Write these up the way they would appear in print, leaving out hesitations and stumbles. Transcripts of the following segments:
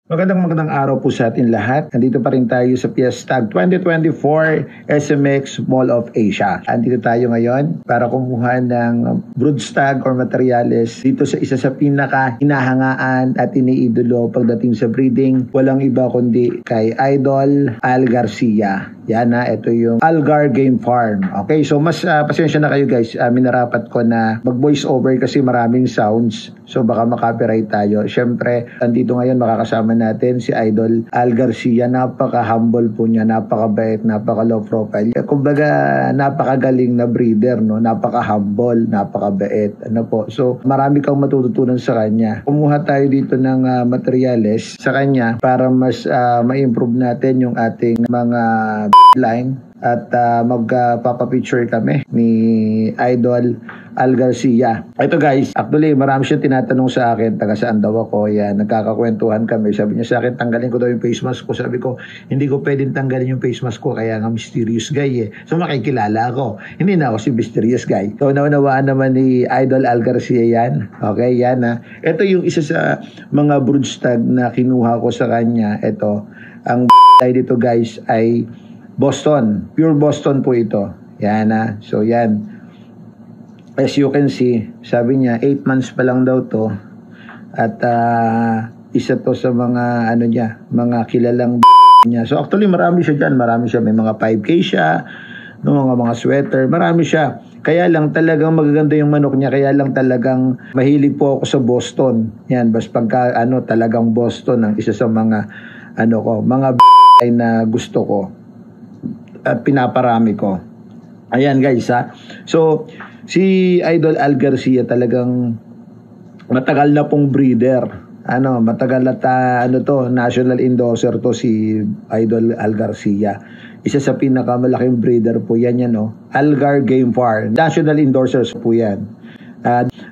Magandang araw po sa atin lahat. Nandito pa rin tayo sa Fiestag 2024 SMX Mall of Asia. Nandito tayo ngayon para kumuha ng broodstag or materyales dito sa isa sa pinaka hinahangaan at iniidolo pagdating sa breeding. Walang iba kundi kay Idol Al Garcia. Yan na, ito yung Algar Game Farm. Okay, so mas pasensya na kayo guys. Minarapat ko na mag-voice over kasi maraming sounds. So baka makapiright tayo. Siyempre, andito ngayon makakasama natin si Idol Al Garcia. Napaka-humble po niya, napaka-bait, napaka-low profile. Kumbaga, napakagaling na breeder, no? Napaka-humble, napaka-bait. Ano po? So, marami kang matututunan sa kanya. Kumuha tayo dito ng materyales sa kanya para mas ma-improve natin yung ating mga line at magpapapicture kami ni Idol Al Garcia. Ito guys, actually marami siyang tinatanong sa akin, taga saan daw ako, yan, nagkakakwentuhan kami. Sabi niya sa akin, tanggalin ko daw yung face mask ko. Sabi ko, hindi ko pwedeng tanggalin yung face mask ko, kaya nga mysterious guy eh. So makikilala ako. Hindi na ako si mysterious guy. So naunawaan naman ni Idol Al Garcia yan. Okay, yan ha. Ito yung isa sa mga broodstag na kinuha ko sa kanya. Ito, ang dito guys ay Boston. Pure Boston po ito. Yan ha. So yan. As you can see, sabi niya 8 months pa lang daw to. At isa to sa mga ano niya, mga kilalang niya. So actually marami siya diyan, marami siya, may mga 5K siya, no, mga sweater, marami siya. Kaya lang talagang magaganda yung manok niya, kaya lang talagang mahilig po ako sa Boston. Yan, bas pagka ano talagang Boston ang isa sa mga ano ko, mga ay na gusto ko at pinaparami ko. Ayan guys ha. So si Idol Al Garcia talagang matagal na pong breeder. Ano, matagal na ano to, national endorser to si Idol Al Garcia. Isa sa pinakamalaking breeder po yan no. Algar Game Farm. National endorsers po yan.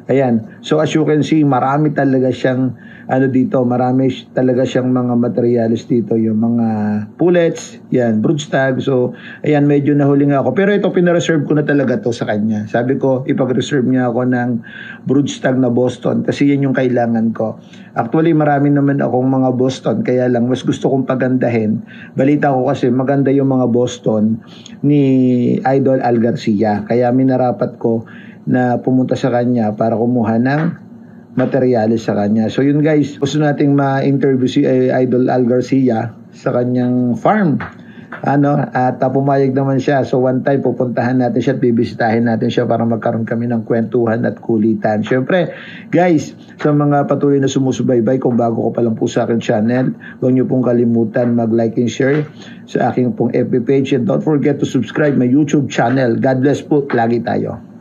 Ayan. So as you can see, marami talaga siyang ano dito, marami talaga siyang mga materials dito, yung mga pullets, yan, broodstag. So ayan, medyo nahuli nga ako. Pero ito, pinareserve ko na talaga to sa kanya. Sabi ko, ipag-reserve niya ako ng broodstag na Boston kasi yan yung kailangan ko. Actually, marami naman akong mga Boston, kaya lang mas gusto kong pagandahin. Balita ko kasi maganda yung mga Boston ni Idol Al Garcia. Kaya minarapat ko na pumunta sa kanya para kumuha ng materyales sa kanya. So yun guys, gusto nating ma-interview si Idol Al Garcia sa kanyang farm. Ano, at pumayag naman siya. So one time pupuntahan natin siya at bibisitahin natin siya para magkaroon kami ng kwentuhan at kulitan. Syempre, guys, sa mga patuloy na sumusubaybay, kung bago ko pa lang po sa aking channel, huwag niyo pong kalimutan mag-like and share sa aking pong FB page, and don't forget to subscribe my YouTube channel. God bless po, lagi tayo.